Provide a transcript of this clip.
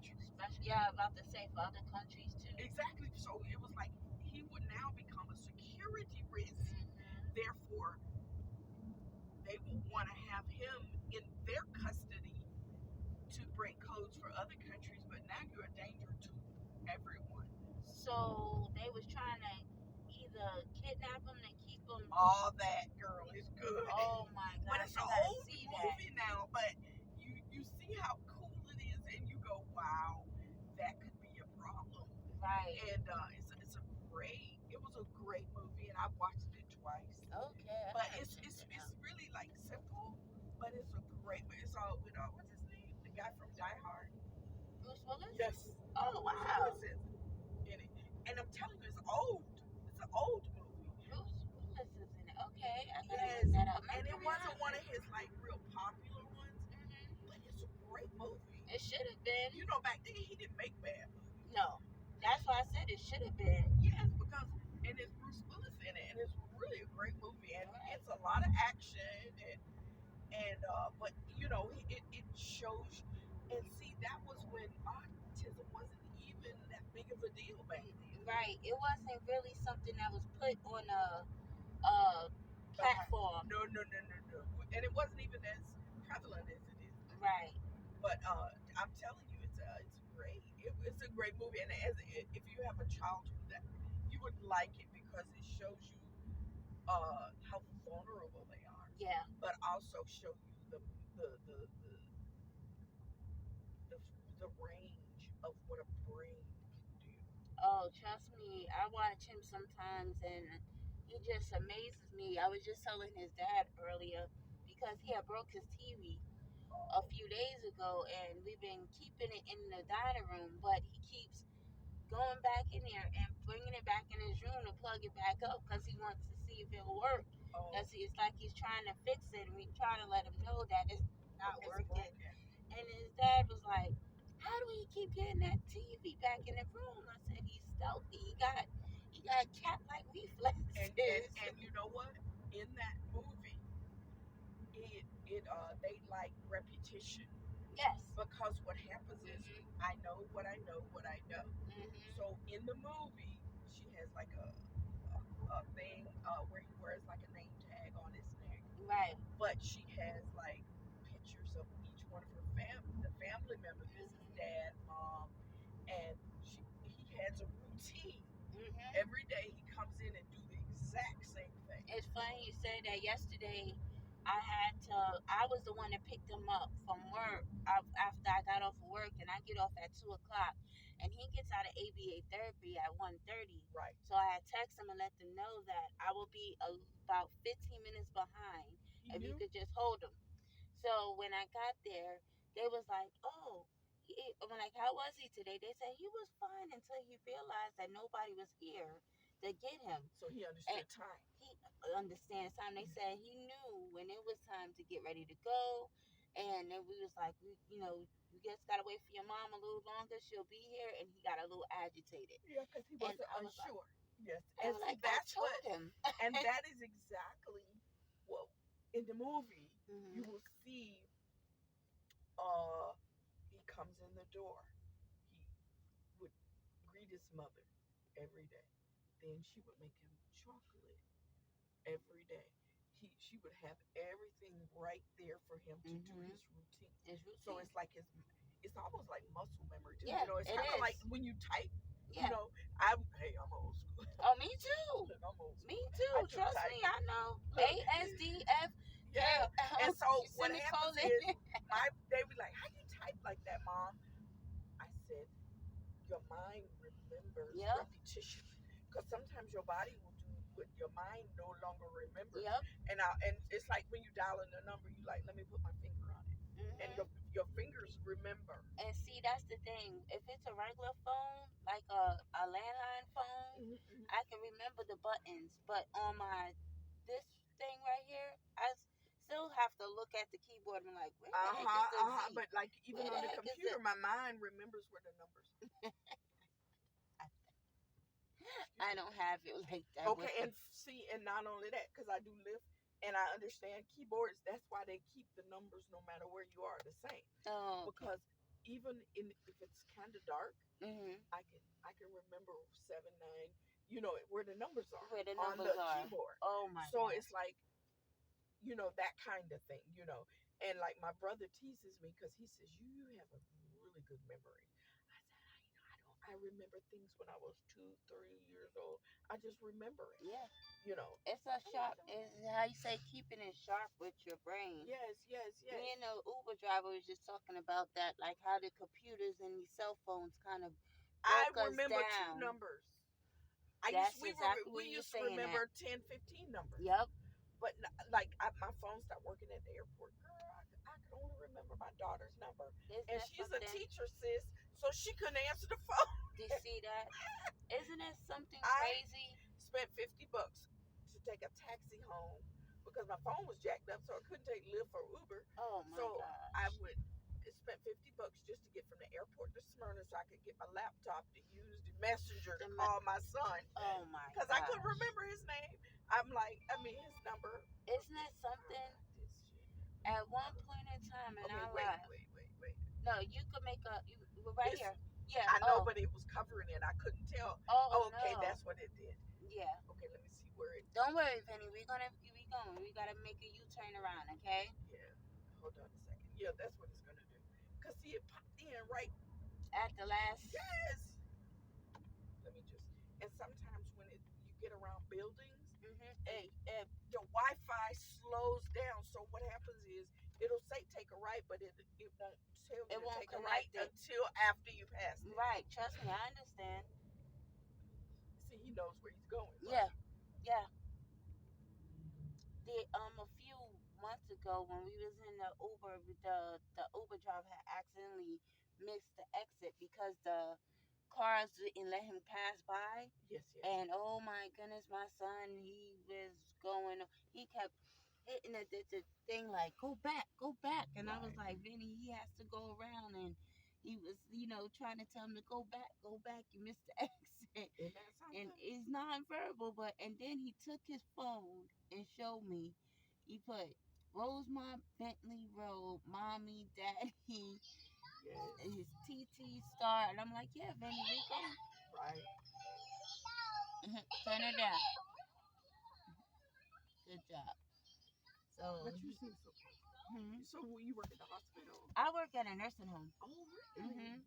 countries. Especially, yeah, about to say for other countries too. Exactly. So it was like he would now become a security risk. Therefore, they would want to have him in their custody to break codes for other countries, but now you're a danger to everyone. So they was trying to either kidnap him to keep him. All that, girl, is good. Oh my God! But it's an old movie now. But you see how cool it is, and you go, wow, that could be a problem. Right. And it's a great. It was a great movie, and I've watched it twice. Okay. But it's really like simple, but it's a great. It's all with what's his name? The guy from Die Hard. Bruce Willis. Yes. Oh wow. Bruce Willis is in it, and I'm telling you, it's old. It's an old movie. Bruce Willis is in it. Okay. I Yes. look that up. And it wasn't one of his like real popular ones, but it's a great movie. It should have been. You know, back then he didn't make bad movies. No. That's why I said it should have been. Yes, because and there's Bruce Willis in it, and it's really a great movie, and it's a lot of action, and but you know, it shows, and see, that was when autism wasn't even that big of a deal back then. Right. It wasn't really something that was put on a platform. No, and it wasn't even as prevalent as it is. Right. But I'm telling you, it's great. It's a great movie, and if you have a childhood, that you would like it because it shows you how vulnerable they are. Yeah. But also show you the range of what a brain can do. Oh, trust me, I watch him sometimes, and he just amazes me. I was just telling his dad earlier because he had broke his TV a few days ago, and we've been keeping it in the dining room, but he keeps going back in there and bringing it back in his room to plug it back up because he wants to see if it'll work. Because it's like he's trying to fix it, and we try to let him know that it's not working. And his dad was like, "How do we keep getting that TV back in the room?" I said, "He's stealthy. He got cat-like reflexes." And you know what? In that movie, they like repetition. Yes. Because what happens is, I know what I know, what I know. So in the movie, she has like a thing where he wears like a name tag on his neck. Right. But she has like pictures of each one of her family members. This is dad, mom, and he has a routine. Every day he comes in and do the exact same thing. It's funny you said that. Yesterday I was the one that picked him up from work after I got off of work, and I get off at 2:00, and he gets out of ABA therapy at 1:30. Right. So I had text him and let them know that I will be about 15 minutes behind if you could just hold him. So when I got there, they was like, "Oh," I'm like, "How was he today?" They said he was fine until he realized that nobody was here to get him. So he understood time. He understands time. They said he knew when it was time to get ready to go, and then we was like, you just gotta wait for your mom a little longer. She'll be here, and he got a little agitated. Yeah, because he wasn't unsure. Like, yes, and see, that's what him. And that is exactly what in the movie you will see. He comes in the door. He would greet his mother every day. Then she would make him chocolate every day. She would have everything right there for him to do his routine. So it's like it's almost like muscle memory too. Yeah, it's kind of like when you type. Yeah. I'm old school. Oh, me too. Look, I'm old school. Me too. Trust me, I know. ASDF. Yeah. And so what happens is, they be like, "How you type like that, Mom?" I said, "Your mind remembers repetition, because sometimes your body will do what your mind no longer remembers." Yep. And it's like when you dial in a number, you like, let me put my finger on it, and your fingers remember. And see, that's the thing. If it's a regular phone, like a landline phone, I can remember the buttons. But on this thing right here, I still have to look at the keyboard and like, where the heck is the Z? But like even on the computer, my mind remembers where the numbers are. I don't have it like that. Okay, and not only that, because I do live and I understand keyboards. That's why they keep the numbers, no matter where you are, the same. Oh, because if it's kind of dark, Mhm. I can remember 7 9, where the numbers are Where the on numbers the are. keyboard. Oh my So gosh. it's like, that kind of thing. And like my brother teases me because he says, you have a really good memory. I said, I remember things when I was 2 3 years old. I just remember it. Yeah. You know. It's a sharp. It's how you say keeping it sharp with your brain. Yes, yes, yes. Uber driver was just talking about that, like how the computers and these cell phones kind of I broke us remember two down. numbers. That's exactly We what you're used to saying. That. remember 10 15 numbers. Yep. But like my phone stopped working at the airport. Girl, I could only remember my daughter's number, Isn't and that she's a something? teacher, sis, so she couldn't answer the phone. Do you see that? Isn't it something I crazy? spent $50 to take a taxi home because my phone was jacked up, so I couldn't take Lyft or Uber. Oh my So I gosh. would spent $50 just to get from the airport to Smyrna, so I could get my laptop to use the messenger to call my son Oh my because I gosh. couldn't remember his name. His number. Isn't it something? This shit. At one point in time in Okay, our wait, life. wait, wait, wait. No, you could make right It's, here. Yeah. I know, Oh. but it was covering it. I couldn't tell. Oh Okay, no. that's what it did. Yeah. Okay, let me see where it. Don't worry, Vinny. We going. We gotta make a U-turn around, okay? Yeah. Hold on a second. Yeah, that's what it's gonna do. Cause see, it popped in right. At the last. Yes. Let me just. And sometimes when you get around buildings, and the Wi-Fi slows down. So what happens is it'll say take a right, but it won't tell you to take a right until after you pass it. Right. Trust me, I understand. See, he knows where he's going. Right? Yeah. Yeah. A few months ago when we was in the Uber, the Uber driver had accidentally missed the exit because the cars didn't let him pass by. Yes, yes. And oh my goodness, my son, he kept hitting the thing like, go back. And I was like, Vinny, he has to go around. And he was, trying to tell him to go back. You missed the exit. Isn't that something? And it's nonverbal, and then he took his phone and showed me. He put Rosemont Bentley Road, mommy, daddy, his TT star, and I'm like, yeah, Vinny, we go. Right. Turn it down. Good job. So. But you seem so. So you work at the hospital? I work at a nursing home. Oh, really?